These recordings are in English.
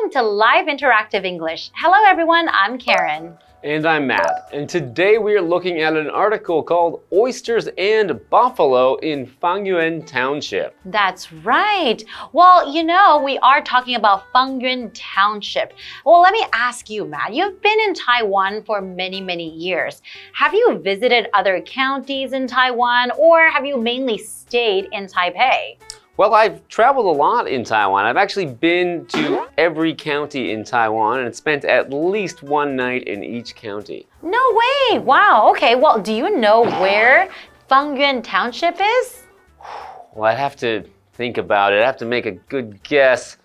welcome to Live Interactive English. Hello everyone, I'm Karen. And I'm Matt. And today we are looking at an article called Oysters and Buffalo in Fangyuan Township. That's right. Well, you know, we are talking about Fangyuan Township. Well, let me ask you, Matt. You've been in Taiwan for many, many years. Have you visited other counties in Taiwan, or have you mainly stayed in Taipei? Well, I've traveled a lot in Taiwan. I've actually been to every county in Taiwan and spent at least one night in each county. No way! Wow, okay. Well, do you know where Fangyuan Township is? Well, I'd have to think about it. I'd have to make a good guess.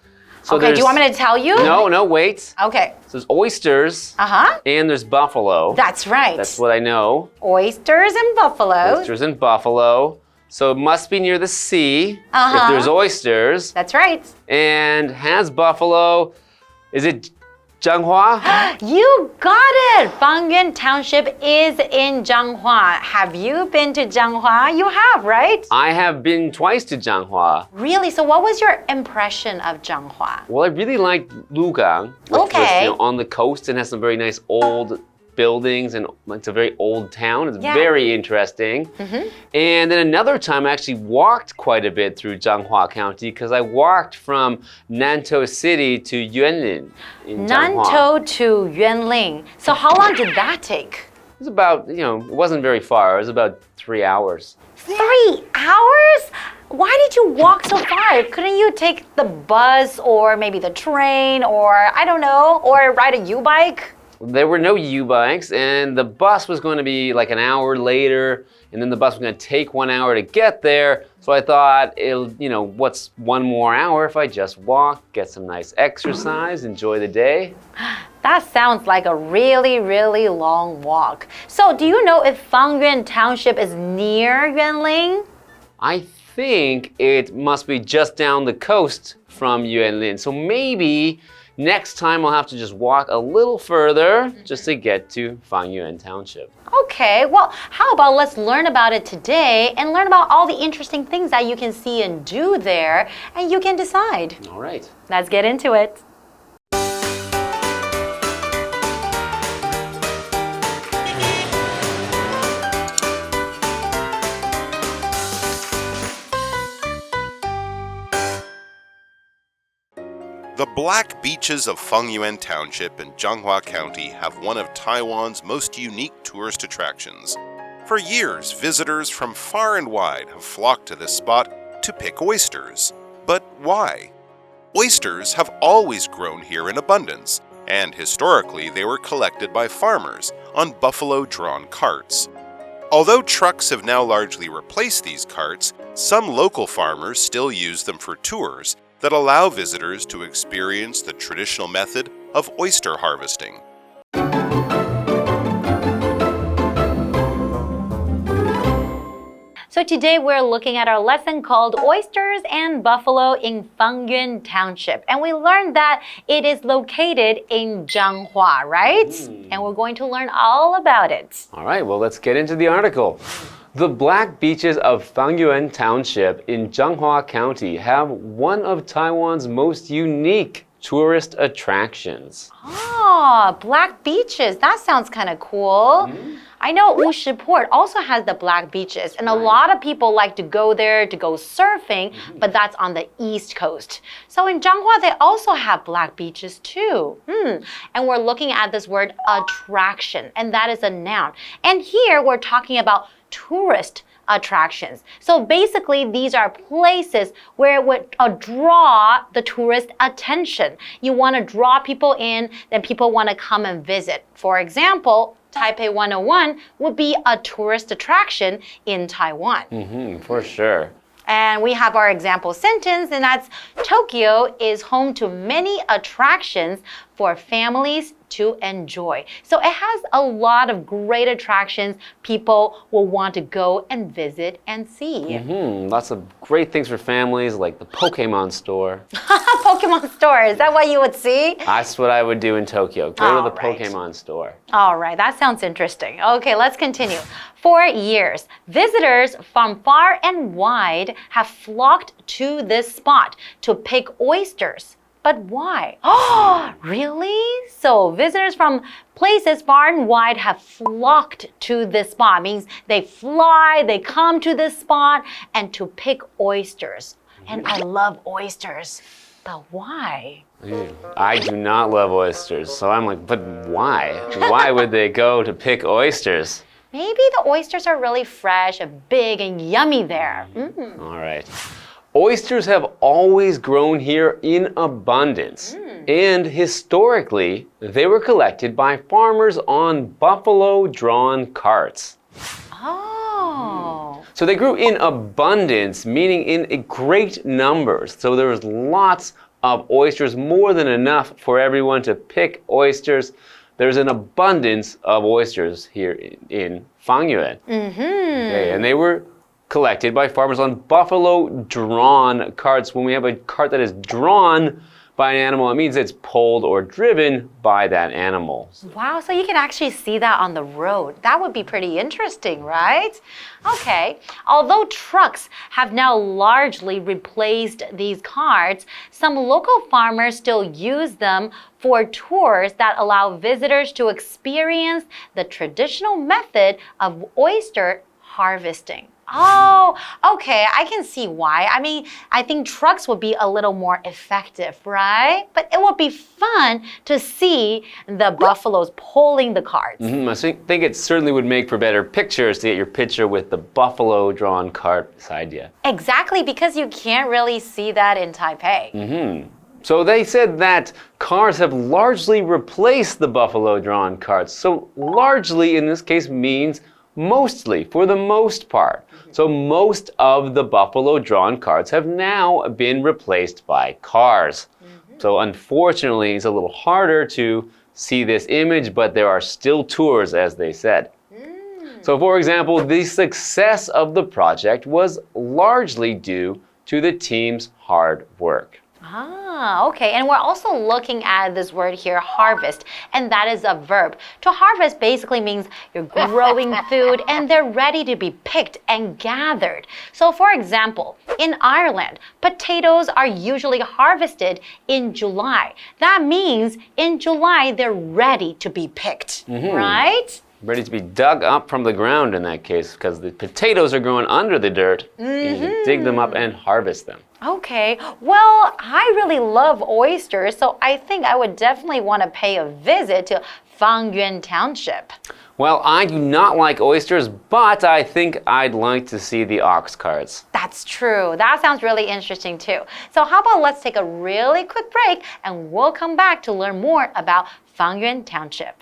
So okay, do you want me to tell you? No, wait. Okay. So there's oysters and there's buffalo. That's right. That's what I know. Oysters and buffalo. Oysters and buffalo. So it must be near the sea if there's oysters. That's right. And has buffalo, is it Zhanghua? You got it! Fangyuan Township is in Zhanghua. Have you been to Zhanghua? You have, right? I have been twice to Zhanghua. Really? So what was your impression of Zhanghua? Well, I really liked Lugang, which was on the coast and has some very nice old buildings, and it's a very old town. It's very interesting. And then another time I actually walked quite a bit through Zhanghua County because I walked from Nantou City to Yuanlin in Zhanghua. Nantou to Yuanlin. So how long did that take? It was about, it wasn't very far. It was about 3 hours. 3 hours? Why did you walk so far? Couldn't you take the bus or maybe the train or, I don't know, or ride a U-bike? There were no U-bikes, and the bus was going to be like an hour later, and then the bus was going to take 1 hour to get there. So I thought, what's one more hour if I just walk, get some nice exercise, enjoy the day? That sounds like a really, really long walk. So do you know if Fangyuan Township is near Yuanlin? I think it must be just down the coast from Yuanlin. So maybe next time I'll have to just walk a little further just to get to Fangyuan Township. Okay, well, how about let's learn about it today and learn about all the interesting things that you can see and do there, and you can decide. All right. Let's get into it. The Black Beaches of Fangyuan Township in Zhanghua County have one of Taiwan's most unique tourist attractions. For years, visitors from far and wide have flocked to this spot to pick oysters. But why? Oysters have always grown here in abundance, and historically they were collected by farmers on buffalo-drawn carts. Although trucks have now largely replaced these carts, some local farmers still use them for tours that allow visitors to experience the traditional method of oyster harvesting. So today we're looking at our lesson called Oysters and Buffalo in Fangyuan Township. And we learned that it is located in Zhanghua, right? And we're going to learn all about it. All right, well, let's get into the article. The Black Beaches of Fangyuan Township in Zhanghua County have one of Taiwan's most unique tourist attractions. Oh, Black Beaches. That sounds kind of cool. I know Wushi Port also has the Black Beaches, and a lot of people like to go there to go surfing, but that's on the East Coast. So in Zhanghua, they also have Black Beaches too. And we're looking at this word attraction, and that is a noun. And here we're talking about tourist attractions. So basically, these are places where it would draw the tourist attention. You want to draw people in, then people want to come and visit. For example, Taipei 101 would be a tourist attraction in Taiwan. For sure. And we have our example sentence, and that's Tokyo is home to many attractions for families to enjoy. So it has a lot of great attractions people will want to go and visit and see. Lots of great things for families, like the Pokemon store. Pokemon store, is that what you would see? That's what I would do in Tokyo. Go to the Pokemon store. All right, that sounds interesting. Okay, let's continue. For years, visitors from far and wide have flocked to this spot to pick oysters, But why? Oh, really? So visitors from places far and wide have flocked to this spot. Means they fly, they come to this spot and to pick oysters. And I love oysters. But why? I do not love oysters. So I'm like, but why? Why would they go to pick oysters? Maybe the oysters are really fresh and big and yummy there. All right. Oysters have always grown here in abundance. And historically, they were collected by farmers on buffalo-drawn carts. Oh. So they grew in abundance, meaning in great numbers. So there was lots of oysters, more than enough for everyone to pick oysters. There's an abundance of oysters here in Fangyuan. Okay, and they were collected by farmers on buffalo-drawn carts. When we have a cart that is drawn by an animal, it means it's pulled or driven by that animal. Wow, so you can actually see that on the road. That would be pretty interesting, right? Okay, although trucks have now largely replaced these carts, some local farmers still use them for tours that allow visitors to experience the traditional method of oyster harvesting. Oh, okay, I can see why. I mean, I think trucks would be a little more effective, right? But it would be fun to see the buffaloes pulling the carts. I think it certainly would make for better pictures to get your picture with the buffalo-drawn cart beside you. Exactly, because you can't really see that in Taipei. So they said that cars have largely replaced the buffalo-drawn carts. So largely in this case means mostly, for the most part. So most of the buffalo-drawn carts have now been replaced by cars. So unfortunately, it's a little harder to see this image, but there are still tours, as they said. So for example, the success of the project was largely due to the team's hard work. Ah, okay. And we're also looking at this word here, harvest, and that is a verb. To harvest basically means you're growing food and they're ready to be picked and gathered. So for example, in Ireland, potatoes are usually harvested in July. That means in July they're ready to be picked, right? Ready to be dug up from the ground in that case, because the potatoes are growing under the dirt. You can dig them up and harvest them. Okay, well, I really love oysters, so I think I would definitely want to pay a visit to Fangyuan Township. Well, I do not like oysters, but I think I'd like to see the ox carts. That's true. That sounds really interesting too. So how about let's take a really quick break and we'll come back to learn more about Fangyuan Township.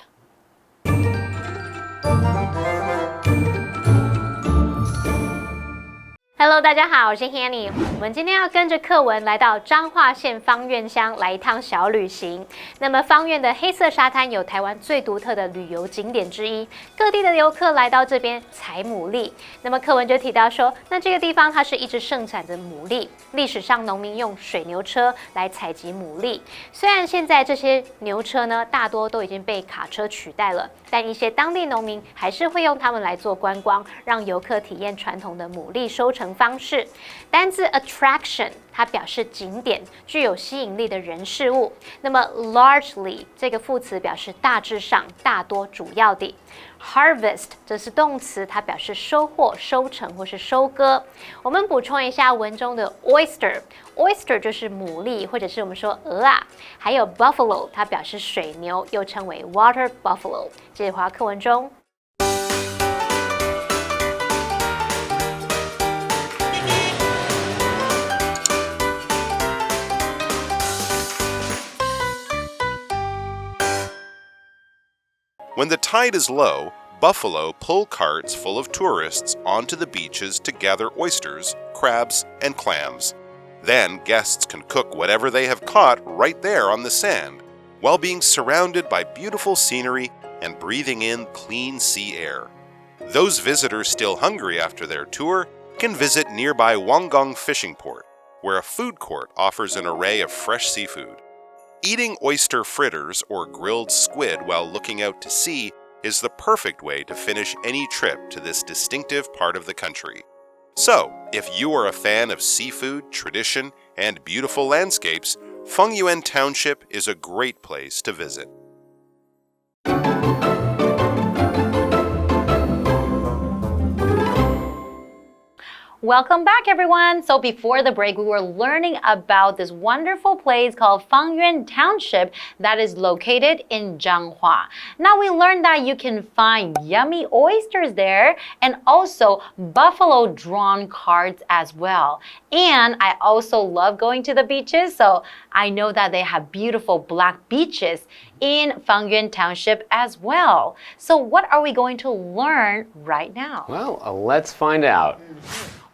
Hello， 大家好，我是 Hanny。我们今天要跟着课文来到彰化县芳苑乡来一趟小旅行。那么芳苑的黑色沙滩有台湾最独特的旅游景点之一，各地的游客来到这边采牡蛎。那么课文就提到说，那这个地方它是一直盛产着牡蛎，历史上农民用水牛车来采集牡蛎。虽然现在这些牛车呢大多都已经被卡车取代了，但一些当地农民还是会用它们来做观光，让游客体验传统的牡蛎收成方式。单字 attraction 它表示景点，具有吸引力的人事物。那么 largely 这个副词表示大致上、大多、主要的。Harvest 则是动词，它表示收获、收成或是收割。我们补充一下文中的 oyster 就是牡蛎或者是我们说鹅啊，还有 buffalo 它表示水牛，又称为 water buffalo。接着回到课文中。When the tide is low, buffalo pull carts full of tourists onto the beaches to gather oysters, crabs, and clams. Then guests can cook whatever they have caught right there on the sand, while being surrounded by beautiful scenery and breathing in clean sea air. Those visitors still hungry after their tour can visit nearby Wanggong Fishing Port, where a food court offers an array of fresh seafood. Eating oyster fritters or grilled squid while looking out to sea is the perfect way to finish any trip to this distinctive part of the country. So, if you are a fan of seafood, tradition, and beautiful landscapes, Fangyuan Township is a great place to visit. Welcome back, everyone. So before the break, we were learning about this wonderful place called Fangyuan Township that is located in Zhanghua. Now we learned that you can find yummy oysters there and also buffalo drawn cards as well. And I also love going to the beaches, so I know that they have beautiful black beaches in Fangyuan Township as well. So what are we going to learn right now? Well, let's find out.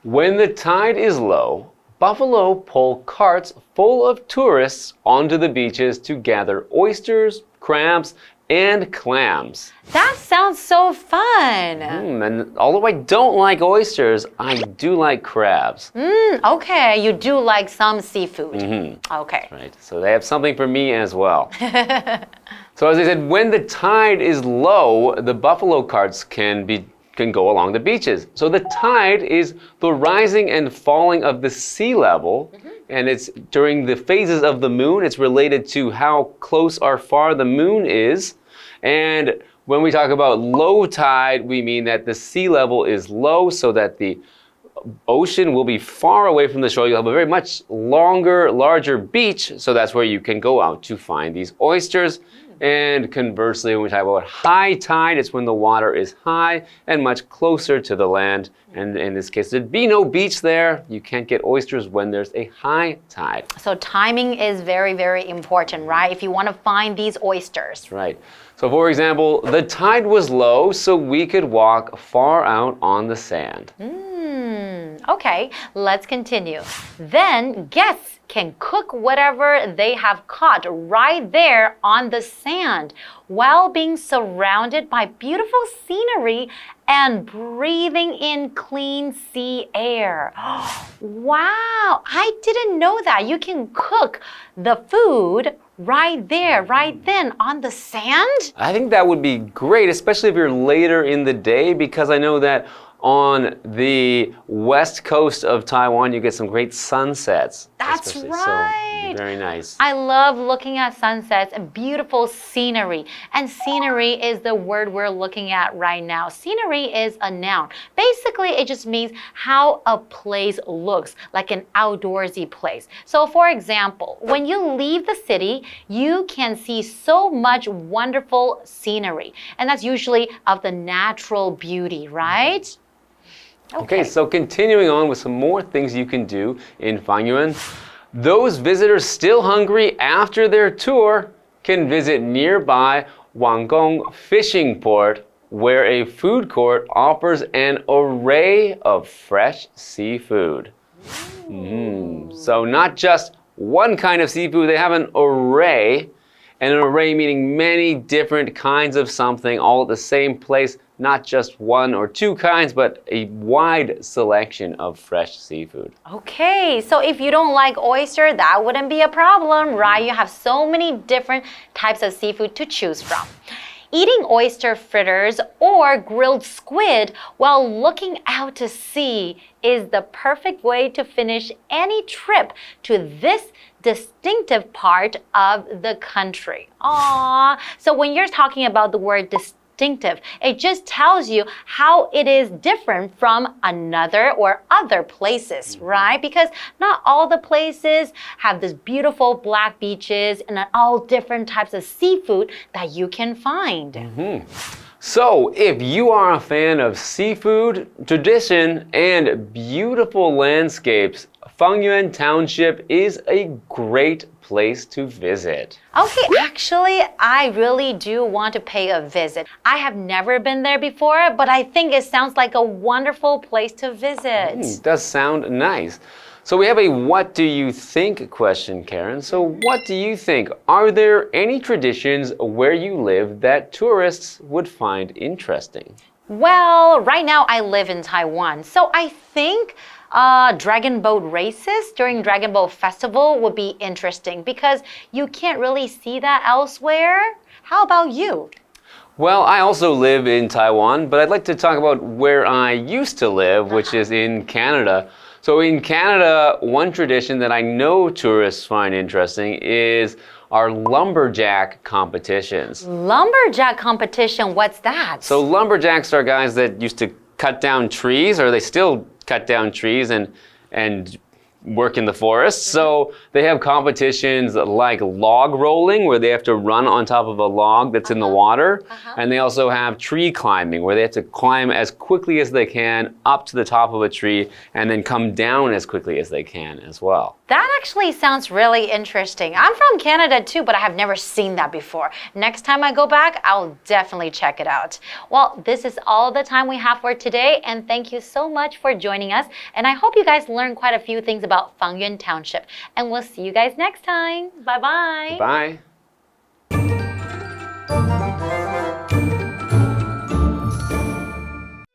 When the tide is low, buffalo pull carts full of tourists onto the beaches to gather oysters, crabs, and clams. That sounds so fun. And although I don't like oysters, I do like crabs. Okay, you do like some seafood. Okay. Right, so they have something for me as well. So as I said, when the tide is low, the buffalo carts can go along the beaches. So the tide is the rising and falling of the sea level, and it's during the phases of the moon. It's related to how close or far the moon is. And when we talk about low tide, we mean that the sea level is low so that the ocean will be far away from the shore. You'll have a very much longer, larger beach, so that's where you can go out to find these oysters. And conversely, when we talk about high tide, it's when the water is high and much closer to the land. And in this case, there'd be no beach there. You can't get oysters when there's a high tide. So timing is very, very important, right? If you want to find these oysters. That's right. So for example, the tide was low, so we could walk far out on the sand. Okay, let's continue. Then guests can cook whatever they have caught right there on the sand while being surrounded by beautiful scenery and breathing in clean sea air. Wow, I didn't know that. You can cook the food right there, right then on the sand? I think that would be great, especially if you're later in the day, because I know that on the west coast of Taiwan, you get some great sunsets. That's right. right. So, very nice. I love looking at sunsets and beautiful scenery. And scenery is the word we're looking at right now. Scenery is a noun. Basically, it just means how a place looks, like an outdoorsy place. So for example, when you leave the city, you can see so much wonderful scenery. And that's usually of the natural beauty, right? Okay, so continuing on with some more things you can do in Fangyuan. Those visitors still hungry after their tour can visit nearby Wanggong Fishing Port, where a food court offers an array of fresh seafood. So not just one kind of seafood, they have an array. And an array meaning many different kinds of something all at the same place, not just one or two kinds, but a wide selection of fresh seafood. Okay, so if you don't like oyster, that wouldn't be a problem, right? You have so many different types of seafood to choose from. Eating oyster fritters or grilled squid while looking out to sea is the perfect way to finish any trip to this distinctive part of the country. Aww. So when you're talking about the word distinctive, it just tells you how it is different from another or other places, right? Because not all the places have this beautiful black beaches and all different types of seafood that you can find. So, if you are a fan of seafood, tradition, and beautiful landscapes, Fangyuan Township is a great place to visit. Okay, actually, I really do want to pay a visit. I have never been there before, but I think it sounds like a wonderful place to visit. It does sound nice. So we have a what do you think question, Karen. So what do you think? Are there any traditions where you live that tourists would find interesting? Well, right now I live in Taiwan, so I think dragon boat races during Dragon Boat Festival would be interesting because you can't really see that elsewhere. How about you? Well, I also live in Taiwan, but I'd like to talk about where I used to live, which is in Canada. So in Canada, one tradition that I know tourists find interesting is our lumberjack competitions. Lumberjack competition, what's that? So lumberjacks are guys that used to cut down trees, or they still cut down trees and work in the forest. So they have competitions like log rolling, where they have to run on top of a log that's in the water. And they also have tree climbing, where they have to climb as quickly as they can up to the top of a tree and then come down as quickly as they can as well. That actually sounds really interesting. I'm from Canada too, but I have never seen that before. Next time I go back, I'll definitely check it out. Well, this is all the time we have for today, and thank you so much for joining us. And I hope you guys learned quite a few things about Fangyuan Township. And we'll see you guys next time. Bye-bye. Bye.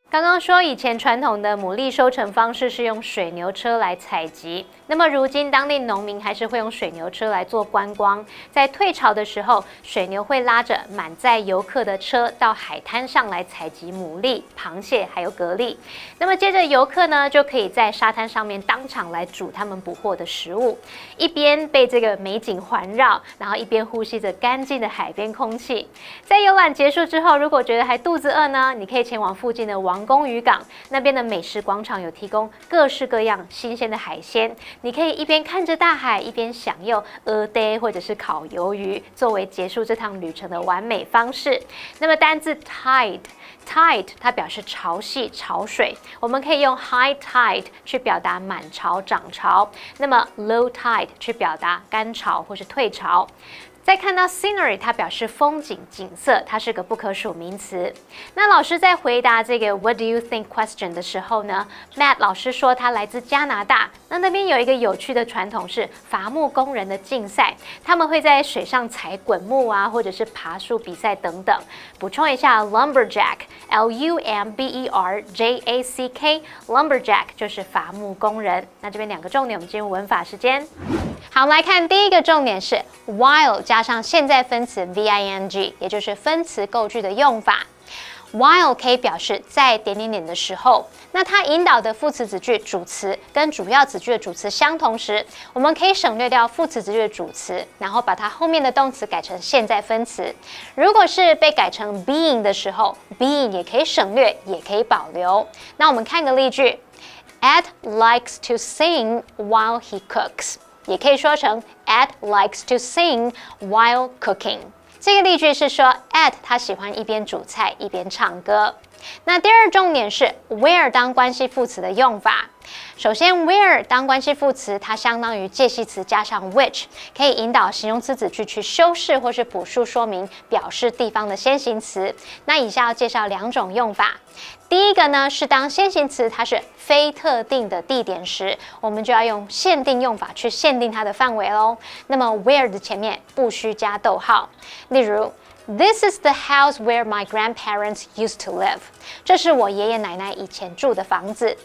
刚刚说以前传统的牡蛎收成方式是用水牛车来采集，那么如今当地农民还是会用水牛车来做观光。在退潮的时候，水牛会拉着满载游客的车到海滩上来采集牡蛎、螃蟹还有蛤蜊。那么接着游客呢就可以在沙滩上面当场来煮他们捕获的食物，一边被这个美景环绕，然后一边呼吸着干净的海边空气。在游览结束之后，如果觉得还肚子饿呢，你可以前往附近的王公渔港，那边的美食广场有提供各式各样新鲜的海鲜，你可以一边看着大海，一边享用蚵嗲或者是烤鱿鱼，作为结束这趟旅程的完美方式。那么单字 tide 它表示潮汐、潮水，我们可以用 high tide 去表达满潮、涨潮，那么 low tide 去表达干潮或是退潮。再看到 scenery， 它表示风景、景色，它是个不可数名词。那老师在回答这个 What do you think question 的时候呢 ，Matt 老师说他来自加拿大，那边有一个有趣的传统是伐木工人的竞赛，他们会在水上采滚木啊，或者是爬树比赛等等。补充一下 lumberjack Lumberjack lumberjack 就是伐木工人。那这边两个重点，我们进入文法时间。好，我们来看第一个重点是 while 加上现在分词 VING， 也就是分词构句的用法。While 可以表示在点点点的时候，那它引导的副词子句主词跟主要子句的主词相同时，我们可以省略掉副词子句的主词，然后把它后面的动词改成现在分词。如果是被改成 being 的时候 ，being 也可以省略，也可以保留。那我们看个例句 ：Ed likes to sing while he cooks， 也可以说成 Ed likes to sing while cooking。这个例句是说 Ed 他喜欢一边煮菜一边唱歌。那第二重点是 where 当关系副词的用法。首先 where 当关系副词，它相当于介系词加上 which， 可以引导形容词子句去修饰或是补述说明，表示地方的先行词。那以下要介绍两种用法。第一个呢是当先行词它是非特定的地点时，我们就要用限定用法去限定它的范围咯。那么 where 的前面不需加逗号。例如This is the house where my grandparents used to live. 这是我爷爷奶奶以前住的房子。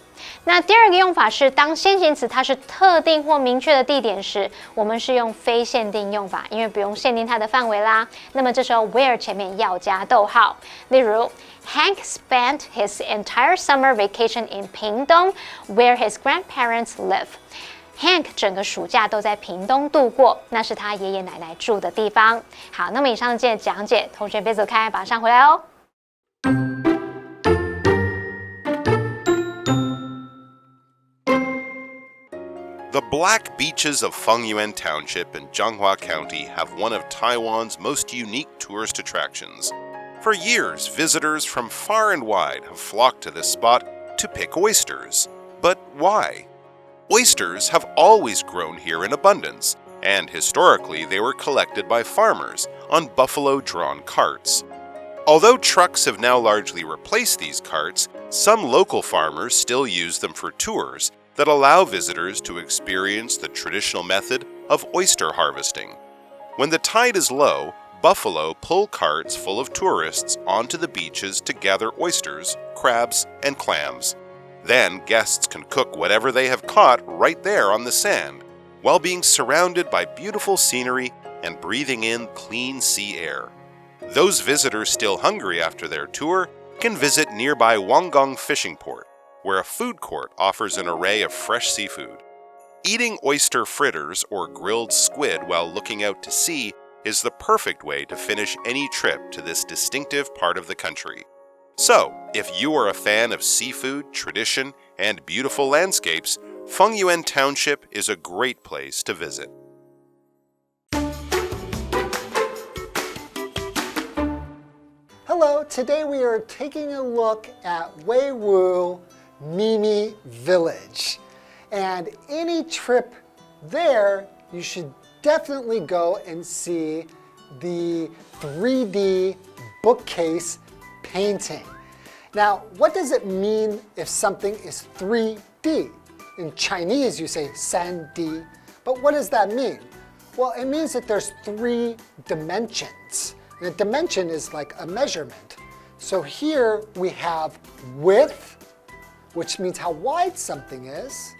那第二个用法是，当先行词它是特定或明确的地点时，我们是用非限定用法，因为不用限定它的范围啦。那么这时候 where 前面要加逗号。例如 Hank spent his entire summer vacation in Pingdong, where his grandparents live.Hank 整个暑假都在屏东度过，那是他爷爷奶奶住的地方。好，那么以上是今天的讲解，同学别走开，马上回来哦。The black beaches of Fangyuan Township in Changhua County have one of Taiwan's most unique tourist attractions. For years, visitors from far and wide have flocked to this spot to pick oysters. But why?Oysters have always grown here in abundance, and historically they were collected by farmers on buffalo-drawn carts. Although trucks have now largely replaced these carts, some local farmers still use them for tours that allow visitors to experience the traditional method of oyster harvesting. When the tide is low, buffalo pull carts full of tourists onto the beaches to gather oysters, crabs, and clams.Then guests can cook whatever they have caught right there on the sand, while being surrounded by beautiful scenery and breathing in clean sea air. Those visitors still hungry after their tour can visit nearby Wanggong Fishing Port, where a food court offers an array of fresh seafood. Eating oyster fritters or grilled squid while looking out to sea is the perfect way to finish any trip to this distinctive part of the country. So, if you are a fan of seafood, tradition, and beautiful landscapes, Fangyuan Township is a great place to visit. Hello, today we are taking a look at Weiwu Mimi Village. And any trip there, you should definitely go and see the 3D bookcase painting. Now, what does it mean if something is 3D? In Chinese, you say 3D, but what does that mean? Well, it means that there's 3 dimensions. And a dimension is like a measurement. So here we have width, which means how wide something is.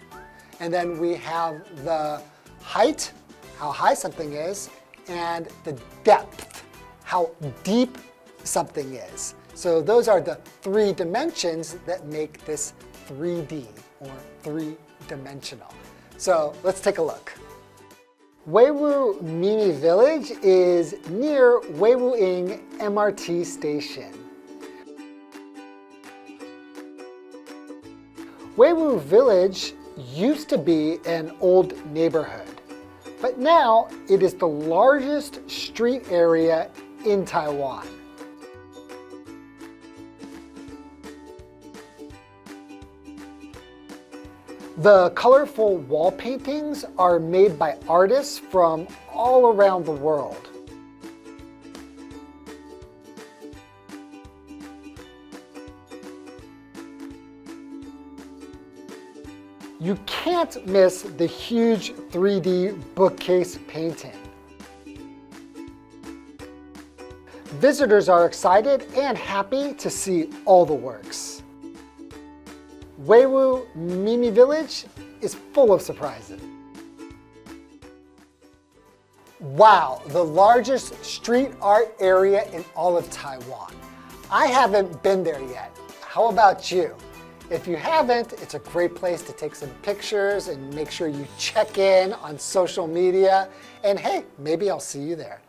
And then we have the height, how high something is, and the depth, how deep something is. So those are the 3 dimensions that make this 3D or 3-dimensional. So let's take a look. Weiwu Mimi Village is near Weiwu MRT station. Weiwu Village used to be an old neighborhood, but now it is the largest street area in Taiwan. The colorful wall paintings are made by artists from all around the world. You can't miss the huge 3D bookcase painting. Visitors are excited and happy to see all the works. Weiwu Mimi Village is full of surprises. Wow, the largest street art area in all of Taiwan. I haven't been there yet. How about you? If you haven't, it's a great place to take some pictures and make sure you check in on social media. And hey, maybe I'll see you there.